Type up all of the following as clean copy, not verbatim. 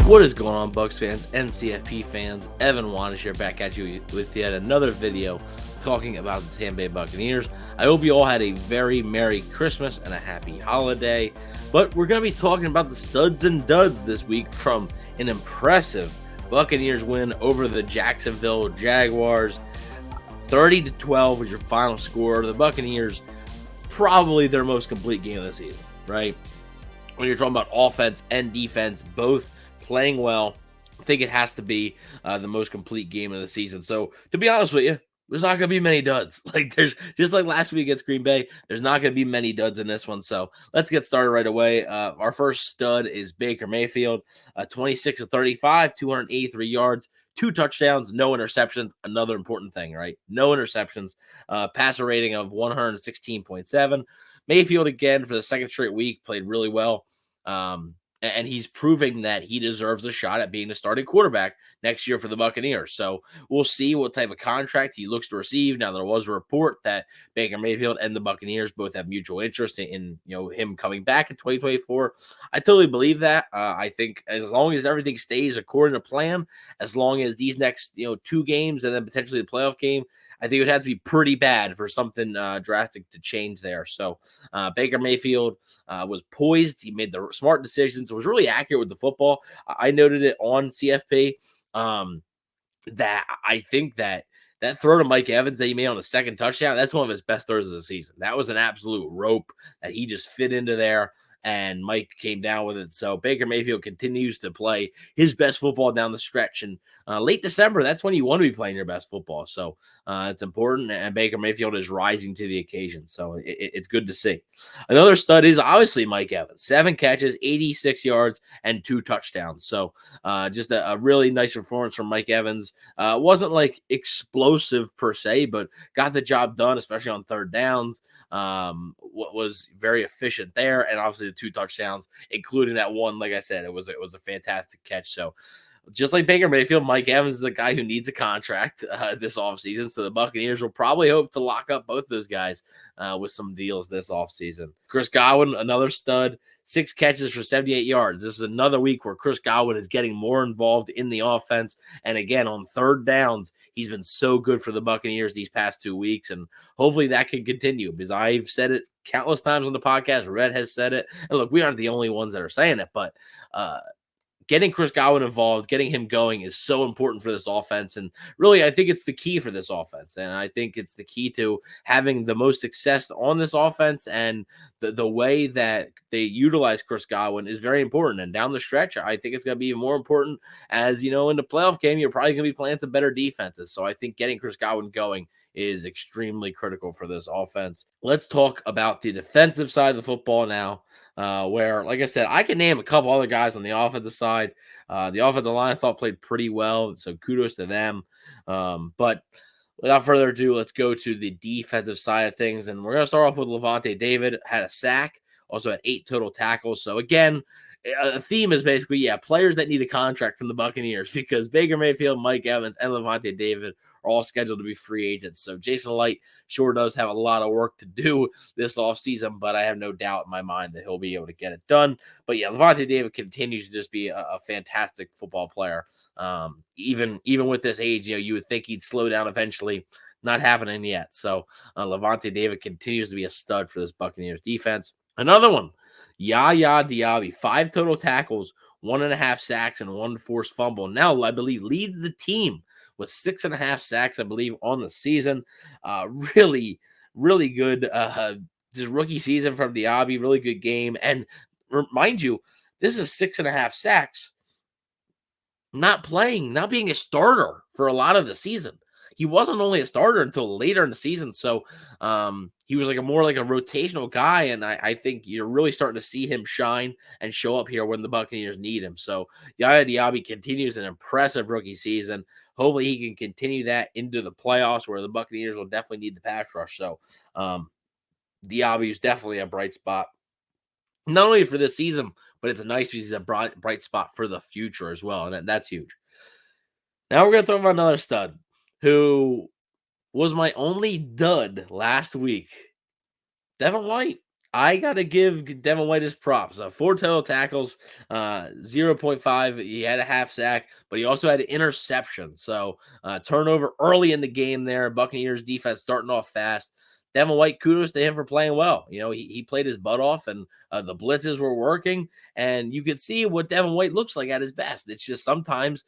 What is going on, Bucs fans and CFP fans? Evan Wanish here, back at you with yet another video talking about the Tampa Bay Buccaneers. I hope you all had a very Merry Christmas and a happy holiday. But we're going to be talking about the studs and duds this week from an impressive Buccaneers win over the Jacksonville Jaguars. 30-12 was your final score. The Buccaneers, probably their most complete game of the season, right? When you're talking about offense and defense, both playing well, I think it has to be the most complete game of the season. So, to be honest with you, there's not going to be many duds. There's just like last week against Green Bay, there's not going to be many duds in this one. So, let's get started right away. Our first stud is Baker Mayfield, 26 of 35, 283 yards, 2 touchdowns, no interceptions. Another important thing, right? No interceptions. Passer rating of 116.7. Mayfield, again, for the second straight week, played really well. And he's proving that he deserves a shot at being the starting quarterback next year for the Buccaneers. So we'll see what type of contract he looks to receive. Now, there was a report that Baker Mayfield and the Buccaneers both have mutual interest in him coming back in 2024. I totally believe that. I think as long as everything stays according to plan, as long as these next 2 games and then potentially the playoff game, I think it would have to be pretty bad for something drastic to change there. So Baker Mayfield was poised. He made the smart decisions. It was really accurate with the football. I noted it on CFP that I think that throw to Mike Evans that he made on the second touchdown, that's one of his best throws of the season. That was an absolute rope that he just fit into there, and Mike came down with it. So Baker Mayfield continues to play his best football down the stretch. And late December, that's when you want to be playing your best football. So it's important, and Baker Mayfield is rising to the occasion. So it's good to see. Another stud is obviously Mike Evans. 7 catches, 86 yards, and 2 touchdowns. So just a really nice performance from Mike Evans. Wasn't like explosive per se, but got the job done, especially on third downs. Was very efficient there, and obviously the 2 touchdowns, including that one. Like I said, it was a fantastic catch. So just like Baker Mayfield, Mike Evans is the guy who needs a contract this offseason. So the Buccaneers will probably hope to lock up both those guys with some deals this offseason. Chris Godwin, another stud, 6 catches for 78 yards. This is another week where Chris Godwin is getting more involved in the offense. And again, on third downs, he's been so good for the Buccaneers these past 2 weeks. And hopefully that can continue, because I've said it countless times on the podcast. Rhett has said it. And look, we aren't the only ones that are saying it, but getting Chris Godwin involved, getting him going is so important for this offense. And really, I think it's the key for this offense. And I think it's the key to having the most success on this offense. And the way that they utilize Chris Godwin is very important. And down the stretch, I think it's going to be more important as, in the playoff game, you're probably going to be playing some better defenses. So I think getting Chris Godwin going is extremely critical for this offense. Let's talk about the defensive side of the football now. Where, like I said, I can name a couple other guys on the offensive side. The offensive line I thought played pretty well, so kudos to them. But without further ado, let's go to the defensive side of things. And we're going to start off with Lavonte David. Had a sack, also had 8 total tackles. So again, a theme is basically, players that need a contract from the Buccaneers, because Baker Mayfield, Mike Evans, and Lavonte David are all scheduled to be free agents. So Jason Light sure does have a lot of work to do this offseason, but I have no doubt in my mind that he'll be able to get it done. But Lavonte David continues to just be a fantastic football player. Even with this age, you would think he'd slow down eventually. Not happening yet. So Lavonte David continues to be a stud for this Buccaneers defense. Another one, Yaya Diaby, 5 total tackles, 1.5 sacks, and 1 forced fumble. Now, I believe, leads the team with 6.5 sacks, I believe, on the season. Really, really good this rookie season from Diaby. Really good game. And mind you, this is 6.5 sacks. Not being a starter for a lot of the season. He wasn't only a starter until later in the season. So he was more like a rotational guy. And I think you're really starting to see him shine and show up here when the Buccaneers need him. So Yaya Diaby continues an impressive rookie season. Hopefully he can continue that into the playoffs, where the Buccaneers will definitely need the pass rush. So Diaby is definitely a bright spot, not only for this season, but it's a nice piece of bright spot for the future as well. And that's huge. Now we're going to talk about another stud who was my only dud last week. Devin White. I got to give Devin White his props. 4 total tackles, 0.5. He had a half sack, but he also had an interception. So turnover early in the game there. Buccaneers defense starting off fast. Devin White, kudos to him for playing well. You know, he played his butt off, and the blitzes were working, and you could see what Devin White looks like at his best. It's just sometimes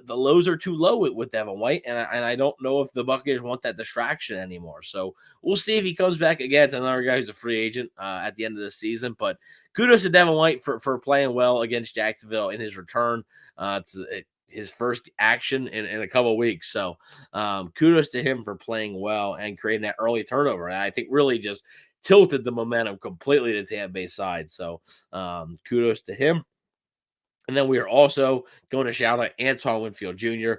the lows are too low with Devin White, and I don't know if the Buccaneers want that distraction anymore. So we'll see if he comes back again. It's another guy who's a free agent at the end of the season, but kudos to Devin White for playing well against Jacksonville in his return. It's his first action in a couple of weeks. So kudos to him for playing well and creating that early turnover. And I think really just tilted the momentum completely to Tampa Bay's side. So kudos to him. And then we are also going to shout out Antoine Winfield Jr.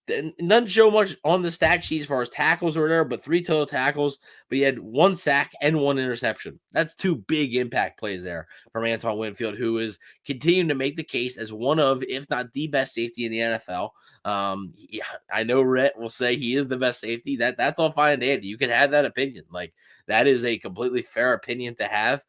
Doesn't show much on the stat sheet as far as tackles or whatever, but 3 total tackles, but he had 1 sack and 1 interception. That's 2 big impact plays there from Antoine Winfield, who is continuing to make the case as one of, if not the best safety in the NFL. Yeah, I know Rhett will say he is the best safety. That's all fine and dandy. You can have that opinion. Like, that is a completely fair opinion to have.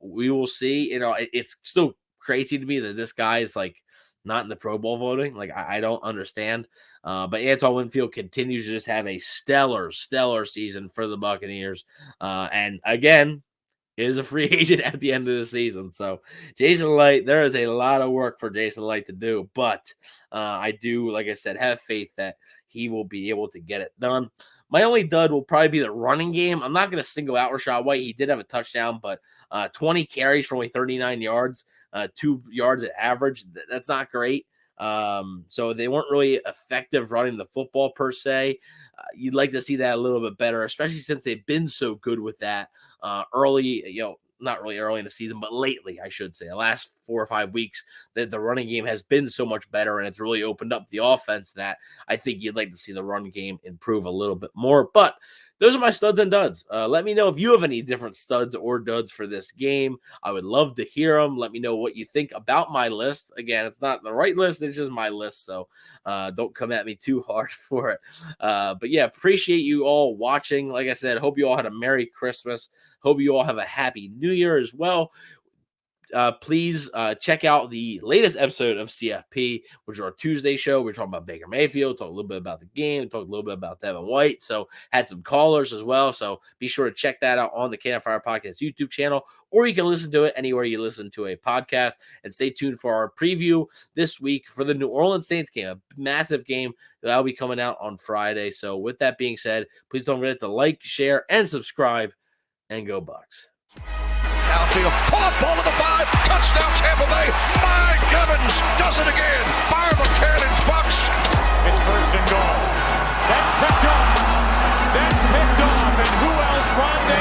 We will see. You know, it's still crazy to me that this guy is like not in the Pro Bowl voting. Like, I don't understand. But Antoine Winfield continues to just have a stellar season for the Buccaneers. And again, is a free agent at the end of the season. So Jason Light, there is a lot of work for Jason Light to do, but I do, like I said, have faith that he will be able to get it done. My only dud will probably be the running game. I'm not going to single out Rachaad White. He did have a touchdown, but 20 carries for only 39 yards, 2 yards at average. That's not great. So they weren't really effective running the football per se. You'd like to see that a little bit better, especially since they've been so good with that early, not really early in the season, but lately, I should say, the last 4 or 5 weeks, that the running game has been so much better, and it's really opened up the offense that I think you'd like to see the run game improve a little bit more. But those are my studs and duds. Let me know if you have any different studs or duds for this game. I would love to hear them. Let me know what you think about my list. Again, it's not the right list. It's just my list, so don't come at me too hard for it. But yeah, appreciate you all watching. Like I said, hope you all had a Merry Christmas. Hope you all have a Happy New Year as well. Please check out the latest episode of CFP, which is our Tuesday show. We're talking about Baker Mayfield, talk a little bit about the game, talk a little bit about Devin White. So had some callers as well. So be sure to check that out on the Can Fire Podcast YouTube channel, or you can listen to it anywhere you listen to a podcast. And stay tuned for our preview this week for the New Orleans Saints game, a massive game that'll be coming out on Friday. So with that being said, please don't forget to like, share, and subscribe, and go Bucs. Downfield, pull up, ball to the 5, touchdown Tampa Bay. Mike Evans does it again. Fire the cannons, Bucs. It's first and goal. That's picked off. And who else runs